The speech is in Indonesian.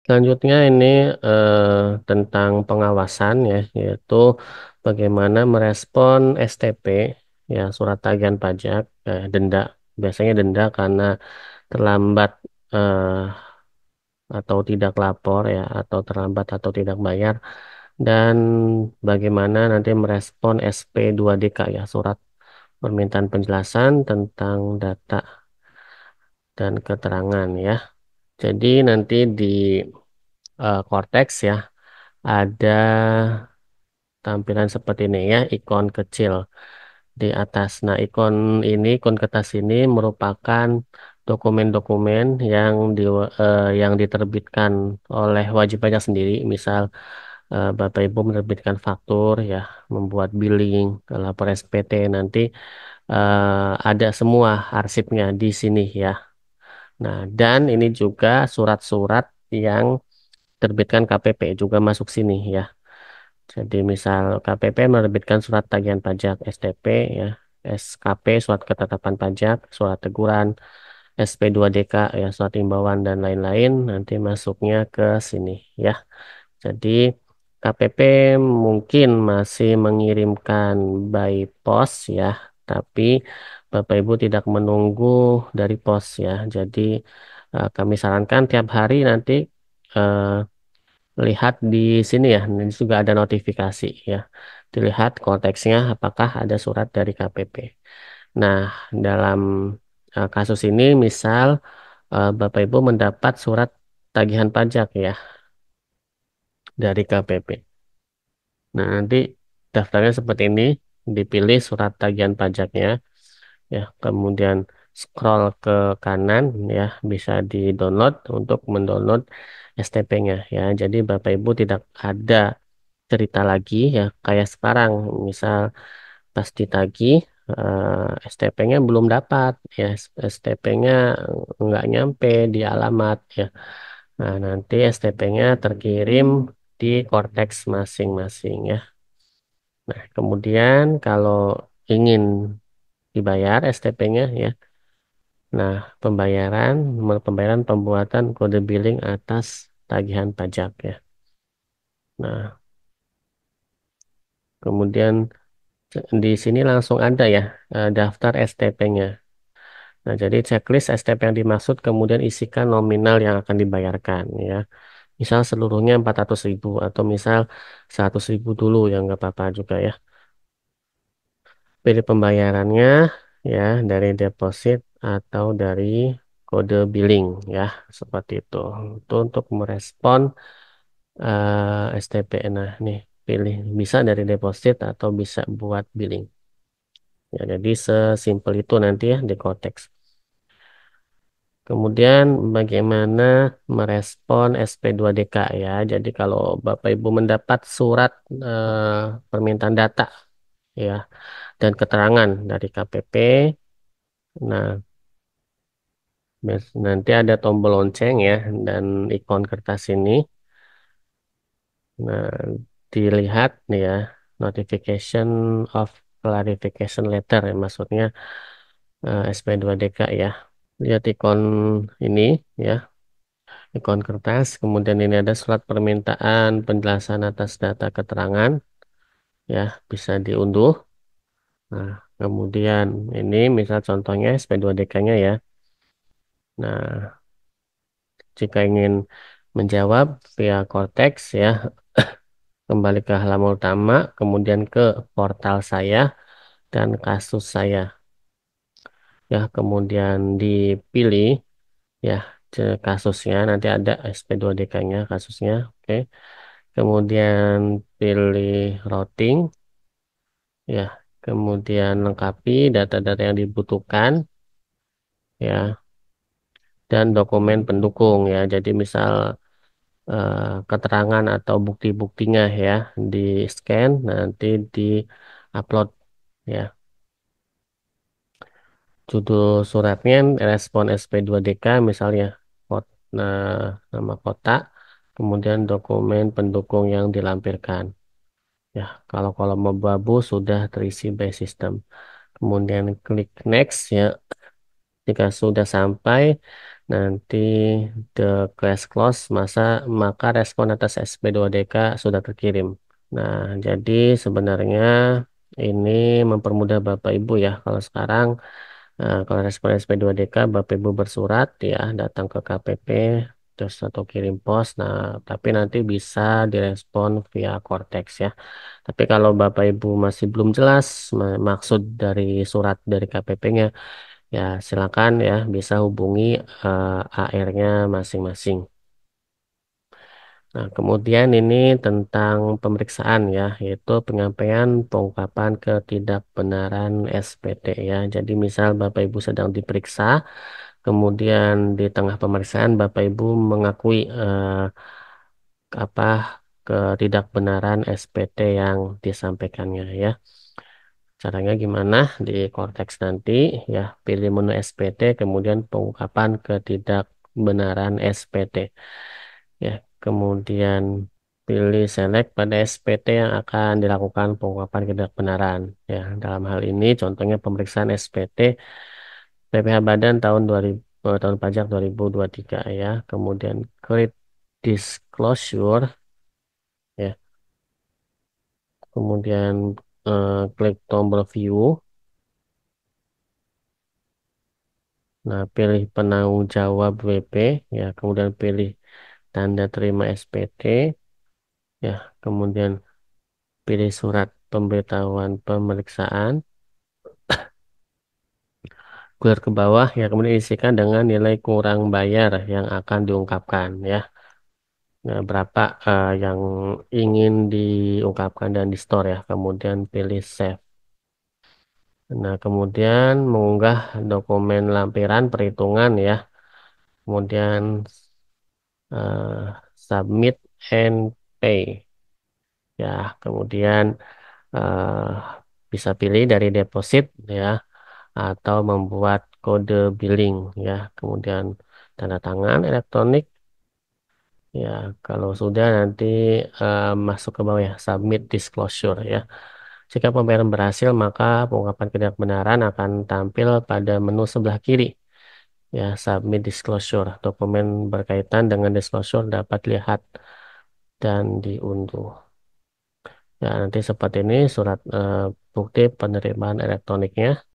Selanjutnya ini tentang pengawasan ya, yaitu bagaimana merespon STP ya surat tagihan pajak denda, biasanya denda karena terlambat eh, atau tidak lapor ya, atau terlambat atau tidak bayar, dan bagaimana nanti merespon SP2DK ya, surat permintaan penjelasan tentang data dan keterangan ya. Jadi nanti di Cortex ya ada tampilan seperti ini ya, ikon kecil di atas. Nah, ikon kertas ini merupakan dokumen-dokumen yang diterbitkan oleh wajib pajak sendiri. Misal Bapak Ibu menerbitkan faktur ya, membuat billing, lapor SPT, nanti ada semua arsipnya di sini ya. Nah, dan ini juga surat-surat yang terbitkan KPP juga masuk sini ya. Jadi misal KPP menerbitkan surat tagihan pajak STP ya, SKP surat ketetapan pajak, surat teguran, SP2DK ya surat imbauan dan lain-lain nanti masuknya ke sini ya. Jadi KPP mungkin masih mengirimkan by post ya, tapi Bapak Ibu tidak menunggu dari pos ya. Jadi kami sarankan tiap hari nanti eh, lihat di sini ya, ini juga ada notifikasi ya. Dilihat konteksnya apakah ada surat dari KPP. Nah, dalam kasus ini misal Bapak Ibu mendapat surat tagihan pajak ya dari KPP. Nah, nanti daftarnya seperti ini, dipilih surat tagihan pajaknya ya, kemudian scroll ke kanan ya, bisa di-download untuk mendownload STP-nya ya. Jadi Bapak Ibu tidak ada cerita lagi ya kayak sekarang misal pas ditagih STP-nya belum dapat ya, STP-nya nggak nyampe di alamat ya. Nah, nanti STP-nya terkirim di Cortex masing-masing ya. Nah, kemudian kalau ingin dibayar STP-nya ya. Nah, nomor pembayaran pembuatan kode billing atas tagihan pajak ya. Nah, kemudian di sini langsung ada ya daftar STP-nya. Nah, jadi checklist STP yang dimaksud kemudian isikan nominal yang akan dibayarkan ya. Misal seluruhnya 400.000 atau misal 100.000 dulu ya nggak apa-apa juga ya. Pilih pembayarannya ya dari deposit atau dari kode billing ya seperti itu. Itu untuk merespon STP. Nah, nih pilih bisa dari deposit atau bisa buat billing. Ya, jadi sesimpel itu nanti ya di konteks. Kemudian bagaimana merespon SP2DK ya. Jadi kalau Bapak Ibu mendapat surat permintaan data ya dan keterangan dari KPP, nah nanti ada tombol lonceng ya dan ikon kertas ini. Nah, dilihat nih ya, notification of clarification letter ya, maksudnya SP2DK ya. Lihat ikon ini ya, ikon kertas, kemudian ini ada surat permintaan penjelasan atas data keterangan ya, bisa diunduh. Nah, kemudian ini misal contohnya SP2DK-nya ya. Nah, jika ingin menjawab via Cortex ya, kembali ke halaman utama, kemudian ke portal saya dan kasus saya. Ya, kemudian dipilih ya kasusnya, nanti ada SP2DK-nya kasusnya. Oke. Kemudian pilih routing ya. Kemudian lengkapi data-data yang dibutuhkan ya dan dokumen pendukung ya. Jadi misal eh, keterangan atau bukti-buktinya ya di scan nanti di upload ya. Judul suratnya respon SP2DK misalnya nah, nama kota, kemudian dokumen pendukung yang dilampirkan. Ya, kalau kolom abu-abu sudah terisi by system. Kemudian klik next ya, Jika sudah sampai, nanti the case close, maka respon atas SP2DK sudah terkirim. Nah, jadi sebenarnya ini mempermudah Bapak Ibu ya. Kalau sekarang, kalau respon SP2DK, Bapak Ibu bersurat ya, datang ke KPP, terus atau kirim pos. Nah, tapi nanti bisa direspon via Cortex ya. Tapi kalau Bapak Ibu masih belum jelas maksud dari surat dari KPP-nya, ya silakan ya bisa hubungi AR-nya masing-masing. Nah, kemudian ini tentang pemeriksaan ya, yaitu penyampaian pengungkapan ketidakbenaran SPT ya. Jadi misal Bapak Ibu sedang diperiksa, kemudian di tengah pemeriksaan Bapak Ibu mengakui apa ketidakbenaran SPT yang disampaikannya ya. Caranya gimana? Di Cortex nanti ya, pilih menu SPT, kemudian pengungkapan ketidakbenaran SPT. Ya, kemudian pilih select pada SPT yang akan dilakukan pengungkapan ketidakbenaran. Ya, dalam hal ini contohnya pemeriksaan SPT PPh Badan tahun 2000, tahun pajak 2023 ya. Kemudian klik disclosure ya. Kemudian klik tombol view. Nah, pilih penanggung jawab WP, ya, kemudian pilih tanda terima SPT, ya, kemudian pilih surat pemberitahuan pemeriksaan, keluar ke bawah, ya, kemudian isikan dengan nilai kurang bayar yang akan diungkapkan, ya. Nah, berapa yang ingin diungkapkan dan di store ya, kemudian pilih save. Nah, kemudian mengunggah dokumen lampiran perhitungan ya, kemudian eh, submit and pay. Ya, kemudian eh, bisa pilih dari deposit ya atau membuat kode billing ya, kemudian tanda tangan elektronik ya. Kalau sudah nanti masuk ke bawah ya, submit disclosure ya. Jika pembayaran berhasil, maka pengungkapan ketidakbenaran akan tampil pada menu sebelah kiri. Ya, submit disclosure. Dokumen berkaitan dengan disclosure dapat lihat dan diunduh. Ya, nanti seperti ini surat bukti penerimaan elektroniknya.